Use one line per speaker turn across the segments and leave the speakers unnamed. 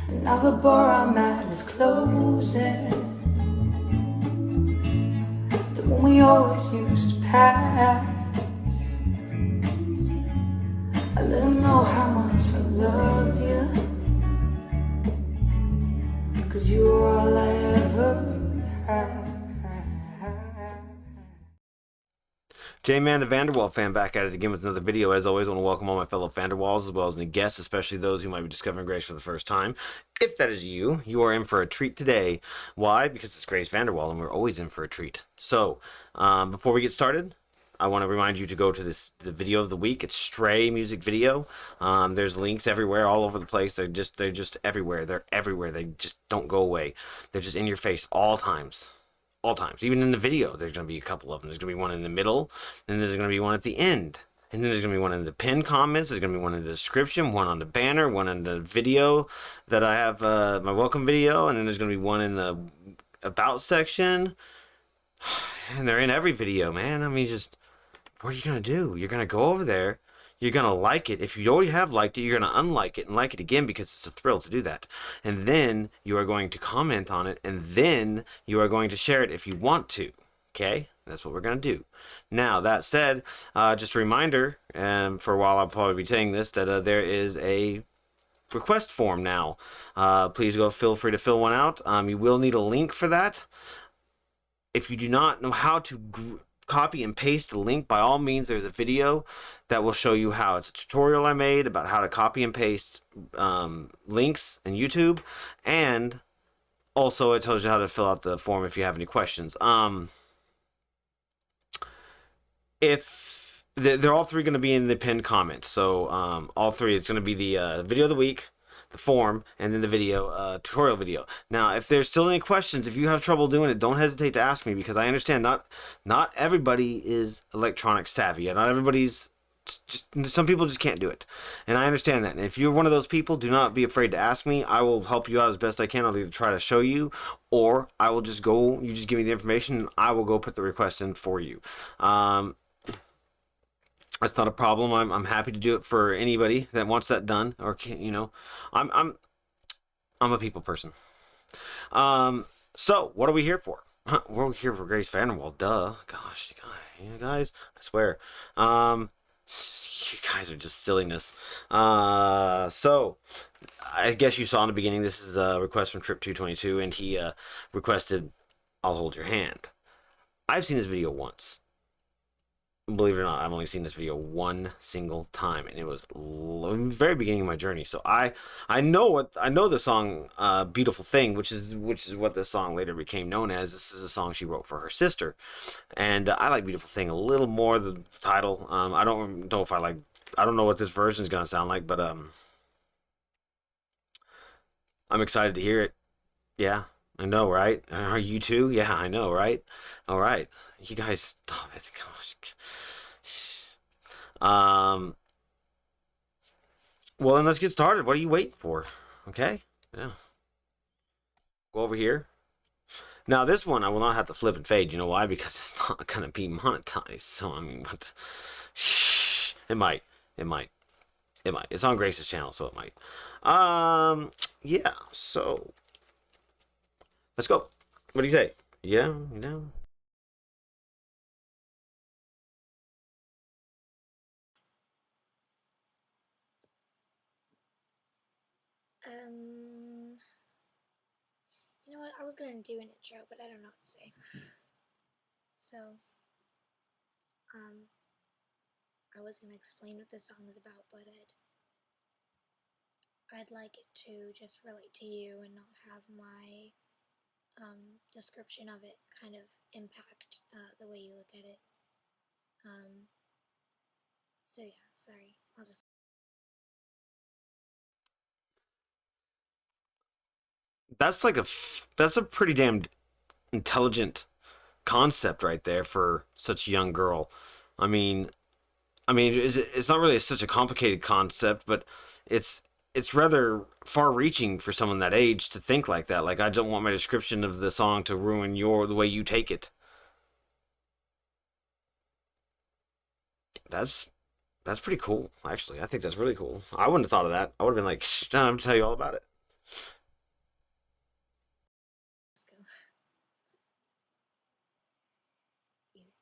And now the bar I'm at is closing. The one we always used to pass. I let him know how much I loved you, 'cause you were all I ever had.
J-Man, the Vanderwaal fan, back at it again with another video. As always, I want to welcome all my fellow Vanderwaals as well as new guests, especially those who might be discovering Grace for the first time. If that is you, you are in for a treat today. Why? Because it's Grace Vanderwaal, and we're always in for a treat. So, before we get started, I want to remind you to go to the video of the week. It's Stray music video. There's links everywhere, all over the place. They're just everywhere. They're everywhere. They just don't go away. They're just in your face all times. All times. Even in the video, there's going to be a couple of them. There's going to be one in the middle, and there's going to be one at the end. And then there's going to be one in the pinned comments. There's going to be one in the description, one on the banner, one in the video that I have, my welcome video, and then there's going to be one in the about section. And they're in every video, man. I mean, just, what are you going to do? You're going to go over there. You're going to like it. If you already have liked it, you're going to unlike it and like it again because it's a thrill to do that. And then you are going to comment on it, and then you are going to share it if you want to. Okay? That's what we're going to do. Now, that said, just a reminder, for a while I'll probably be saying this, that there is a request form now. Please go feel free to fill one out. You will need a link for that. If you do not know how to copy and paste the link, by all means, there's a video that will show you how. It's a tutorial I made about how to copy and paste links in YouTube, and also it tells you how to fill out the form if you have any questions. If they're all three going to be in the pinned comments, so all three, it's going to be the video of the week, the form, and then the video, tutorial video. Now, if there's still any questions, if you have trouble doing it, don't hesitate to ask me, because I understand not everybody is electronic savvy, and not everybody's just some people just can't do it, and I understand that. And if you're one of those people, do not be afraid to ask me. I will help you out as best I can. I'll either try to show you, or I will just go. You just give me the information, and I will go put the request in for you. That's not a problem. I'm happy to do it for anybody that wants that done, or can, I'm a people person. So what are we here for? We're here for Grace Vanderwaal. Duh. Gosh, you guys, I swear. You guys are just silliness. So I guess you saw in the beginning, this is a request from Trip 222, and he requested "I'll Hold Your Hand." I've seen this video once. Believe it or not, I've only seen this video one single time, and it was the very beginning of my journey. So I know the song "Beautiful Thing," which is what this song later became known as. This is a song she wrote for her sister, and I like "Beautiful Thing" a little more than the title. I don't know if I don't know what this version is gonna sound like, but I'm excited to hear it. Yeah, I know, right? Are you too? Yeah, I know, right? All right, you guys, stop it. Gosh. Um, well, then let's get started. What are you waiting for? Okay? Yeah. Go over here. Now, this one I will not have to flip and fade. You know why? Because it's not going to be monetized. So, I mean, but shh, it might. It might. It might. It's on Grace's channel, so it might. Yeah. So, let's go. What do you say? Yeah? No?
Um, you know what? I was gonna do an intro, but I don't know what to say. So, I was gonna explain what this song is about, but I'd like it to just relate to you and not have my description of it kind of impact the way you look at it. So yeah, sorry. I'll just.
That's a pretty damn intelligent concept right there for such a young girl. I mean, it's not really such a complicated concept, but it's it's rather far-reaching for someone that age to think like that. Like, I don't want my description of the song to ruin the way you take it. That's that's pretty cool, actually. I think that's really cool. I wouldn't have thought of that. I would have been like, I'm gonna tell you all about it.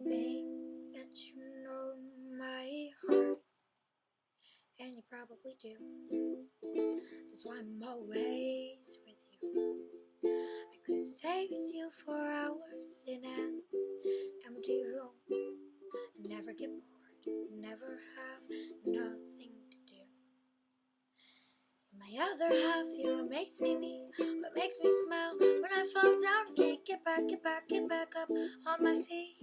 Think that you know my heart, and you probably do. That's why I'm always with you. I could stay with you for hours in an empty room and never get bored, never have nothing to do. My other half, you're what makes me me, what makes me smile when I fall down and can't get back up on my feet.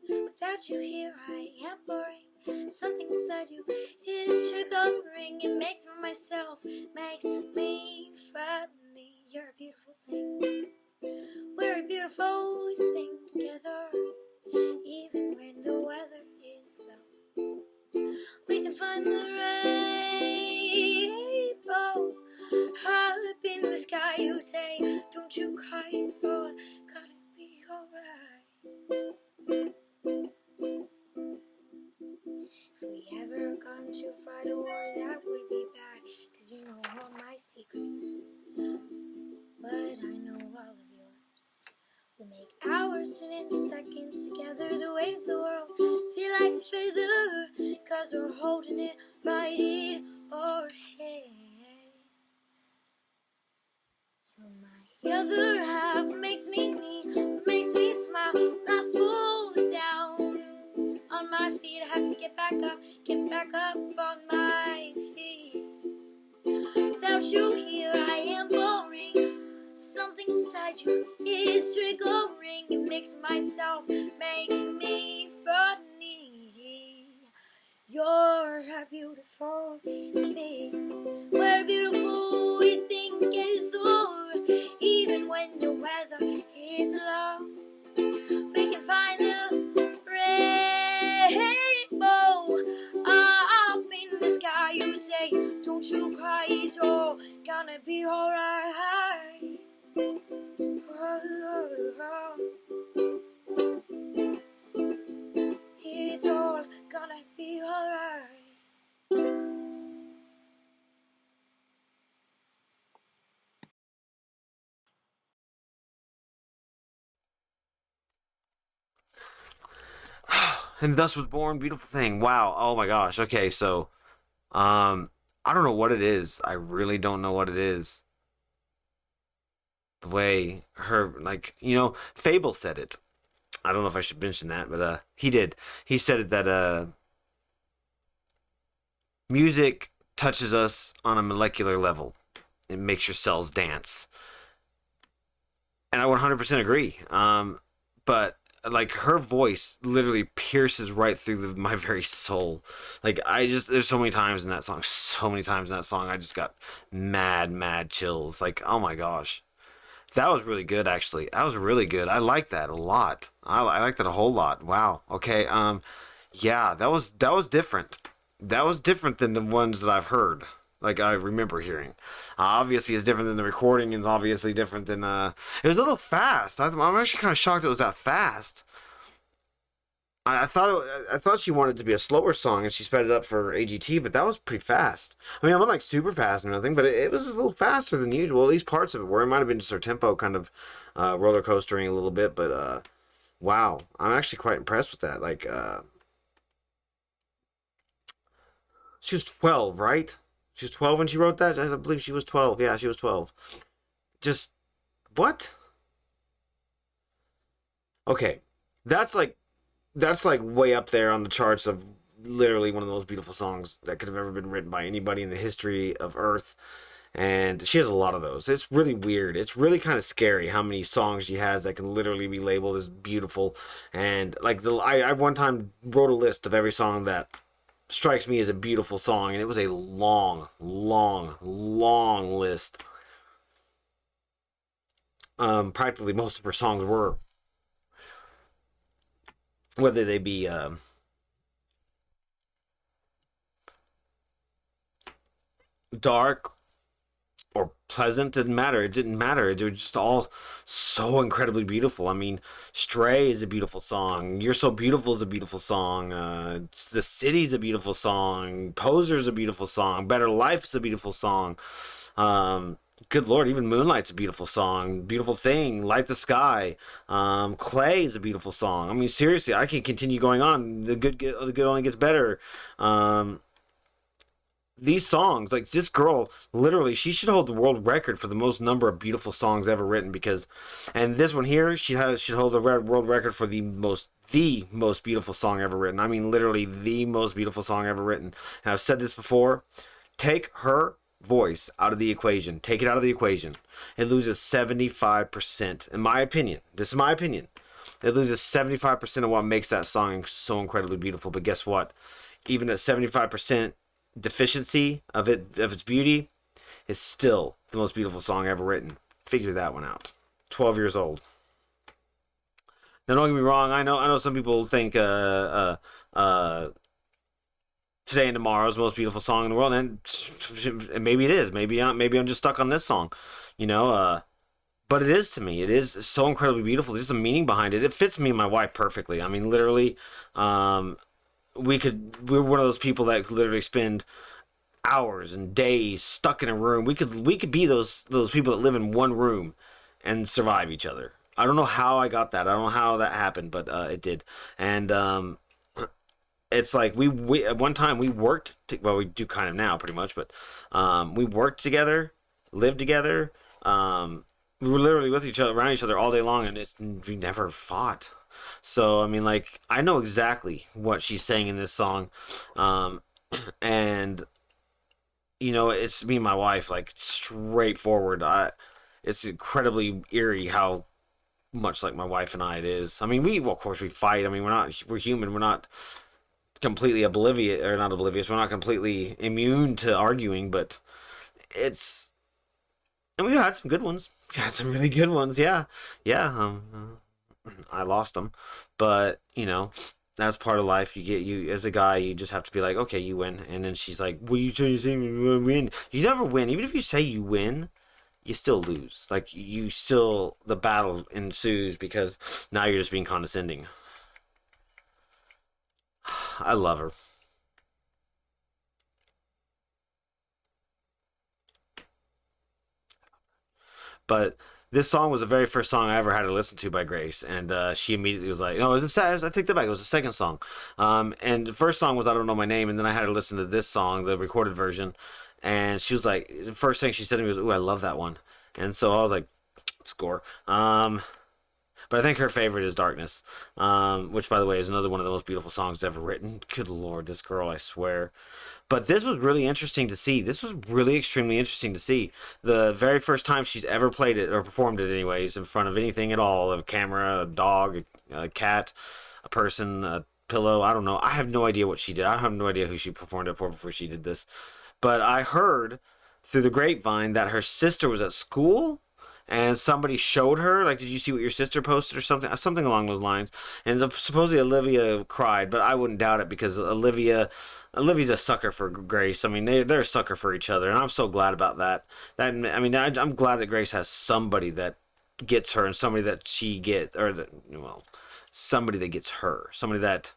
Without you here, I am boring. Something inside you is triggering. It makes me myself, makes me funny. You're a beautiful thing. We're a beautiful thing together. Even when the weather is low, we can find the rainbow up in the sky. You say, don't you cry, it's all gonna be alright. If we ever gone to fight a war, that would be bad, 'cause you know all my secrets, but I know all of yours. We make hours turn into seconds together. The weight of the world feel like a feather, 'cause we're holding it right in our hands. You're my other half, makes me me, makes me smile when I fall down on my feet. I have to get back up on my feet. Without you here, I am boring. Something inside you is triggering. It makes myself, makes me funny. You're a beautiful thing. We're beautiful, we think it's all. Even when the weather is low, we can find the rainbow up in the sky. You would say, don't you cry, it's all gonna be alright. It's all gonna be alright.
And thus was born Beautiful Thing. Wow. Oh my gosh. Okay, so I don't know what it is. I really don't know what it is. The way her, like, Fable said it. I don't know if I should mention that, but he did. He said it that music touches us on a molecular level. It makes your cells dance. And I 100% agree. But like her voice literally pierces right through my very soul. Like there's so many times in that song, I just got mad chills. Like, oh my gosh, that was really good. Actually, that was really good. I like that a lot. I like that a whole lot. Wow. Okay. Yeah, that was different. That was different than the ones that I've heard. Like I remember hearing. Obviously, it's different than the recording, and obviously different than. It was a little fast. I'm actually kind of shocked it was that fast. I thought she wanted it to be a slower song, and she sped it up for AGT, but that was pretty fast. I mean, I'm not like super fast or nothing, but it was a little faster than usual. At least parts of it were. It might have been just her tempo kind of roller coastering a little bit, but wow, I'm actually quite impressed with that. Like, she was 12, right? She was 12 when she wrote that. I believe she was 12. Yeah, she was 12. Just what? Okay, that's like way up there on the charts of literally one of the most beautiful songs that could have ever been written by anybody in the history of Earth. And she has a lot of those. It's really weird. It's really kind of scary how many songs she has that can literally be labeled as beautiful. And like I one time wrote a list of every song that strikes me as a beautiful song, and it was a long list. Practically most of her songs were, whether they be dark or pleasant, didn't matter. It didn't matter. They were just all so incredibly beautiful. I mean, Stray is a beautiful song. You're So Beautiful is a beautiful song. The City's a beautiful song. Poser's a beautiful song. Better Life is a beautiful song. good lord, even Moonlight's a beautiful song. Beautiful Thing, Light the Sky, Clay is a beautiful song. I mean, seriously, I can continue going on. The good only gets better. Um, these songs, like this girl, literally, she should hold the world record for the most number of beautiful songs ever written. Because, and this one here, should hold the world record for the most beautiful song ever written. I mean, literally the most beautiful song ever written. And I've said this before. Take her voice out of the equation. Take it out of the equation. It loses 75%. In my opinion, this is my opinion. It loses 75% of what makes that song so incredibly beautiful. But guess what? Even at 75% deficiency of its beauty, is still the most beautiful song ever written. Figure that one out. 12 years old. Now, don't get me wrong. I know some people think Today and Tomorrow is the most beautiful song in the world, and maybe it is. Maybe I'm just stuck on this song, you know. But it is to me. It is so incredibly beautiful. Just the meaning behind it. It fits me and my wife perfectly. I mean, literally, um, we're one of those people that could literally spend hours and days stuck in a room. We could be those people that live in one room and survive each other. I don't know how I got that. I don't know how that happened, but it did. And it's like we at one time we worked well, we do kind of now pretty much, but we worked together, lived together. We were literally with each other, around each other all day long, and we never fought. So I mean, like, I know exactly what she's saying in this song. um, and it's me and my wife, like, straightforward. It's incredibly eerie how much like my wife and I it is. I mean, well, of course we fight. I mean, we're human. We're not completely oblivious, or not oblivious. We're not completely immune to arguing, but it's and we had some good ones. We had some really good ones. Yeah, yeah. I lost them, but that's part of life. You as a guy, you just have to be like, okay, you win. And then she's like, well, you say you win? You never win. Even if you say you win, you still lose. Like, the battle ensues because now you're just being condescending. I love her. But this song was the very first song I ever had to listen to by Grace, and she immediately was like, "No, it wasn't. I take that back. It was the second song." And the first song was "I Don't Know My Name," and then I had to listen to this song, the recorded version, and she was like, the first thing she said to me was, "Ooh, I love that one," and so I was like, "Score." But I think her favorite is "Darkness," which, by the way, is another one of the most beautiful songs ever written. Good lord, this girl, I swear. But this was really interesting to see. This was really extremely interesting to see. The very first time she's ever played it, or performed it anyways, in front of anything at all, a camera, a dog, a cat, a person, a pillow, I don't know. I have no idea what she did. I have no idea who she performed it for before she did this. But I heard through the grapevine that her sister was at school, and somebody showed her, like, did you see what your sister posted, or something along those lines. And supposedly Olivia cried, but I wouldn't doubt it, because Olivia's a sucker for Grace. I mean, they're a sucker for each other, and I'm so glad about that. I mean, I'm glad that Grace has somebody that gets her, and somebody that she get or that well, somebody that gets her, somebody that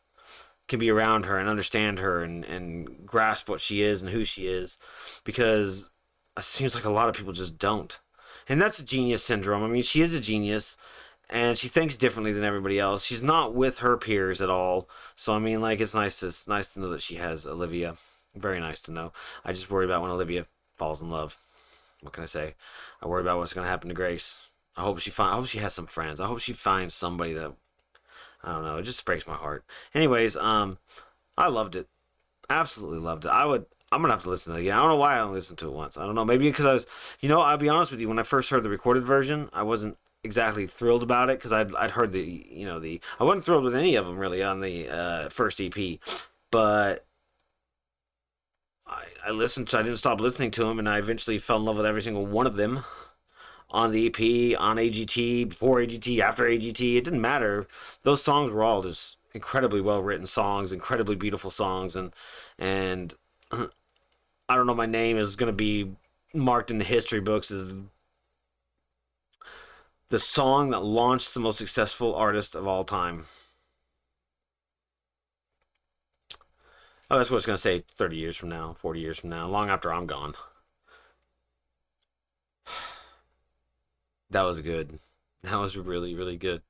can be around her and understand her, and grasp what she is and who she is, because it seems like a lot of people just don't. And that's genius syndrome. I mean, she is a genius, and she thinks differently than everybody else. She's not with her peers at all. So I mean, like, it's nice to know that she has Olivia. Very nice to know. I just worry about when Olivia falls in love. What can I say? I worry about what's going to happen to Grace. I hope she has some friends. I hope she finds somebody that, I don't know. It just breaks my heart. Anyways, I loved it. Absolutely loved it. I'm gonna have to listen to it again. I don't know why I only listened to it once. I don't know. Maybe because I was, I'll be honest with you. When I first heard the recorded version, I wasn't exactly thrilled about it, because I'd heard the I wasn't thrilled with any of them really on the first EP, but I listened. I didn't stop listening to them, and I eventually fell in love with every single one of them on the EP, on AGT, before AGT, after AGT. It didn't matter. Those songs were all just incredibly well written songs, incredibly beautiful songs, and I Don't Know My Name is going to be marked in the history books as the song that launched the most successful artist of all time. Oh, that's what it's going to say 30 years from now, 40 years from now, long after I'm gone. That was good. That was really, really good.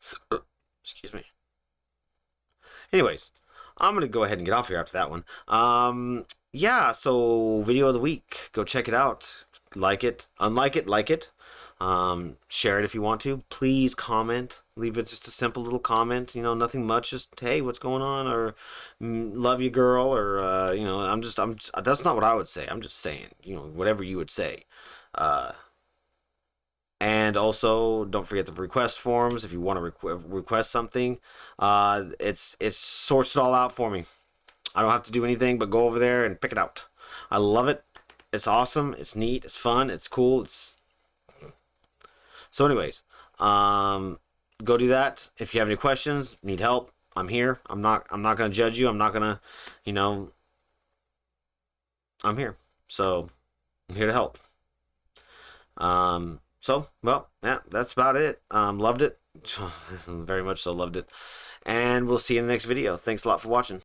Excuse me. Anyways, I'm gonna go ahead and get off here after that one. Yeah, so video of the week. Go check it out. Like it, unlike it, like it. Share it if you want to. Please comment. Leave it just a simple little comment. You know, nothing much. Just hey, what's going on, or love you, girl, or you know, that's not what I would say. I'm just saying, you know, whatever you would say. Uh, and also, don't forget the request forms if you want to request something. It's sorts it all out for me. I don't have to do anything but go over there and pick it out. I love it. It's awesome. It's neat. It's fun. It's cool. It's so. Anyways, go do that. If you have any questions, need help, I'm here. I'm not gonna judge you. I'm not gonna, you know. I'm here. So I'm here to help. So, well, yeah, that's about it. Loved it. Very much so loved it. And we'll see you in the next video. Thanks a lot for watching.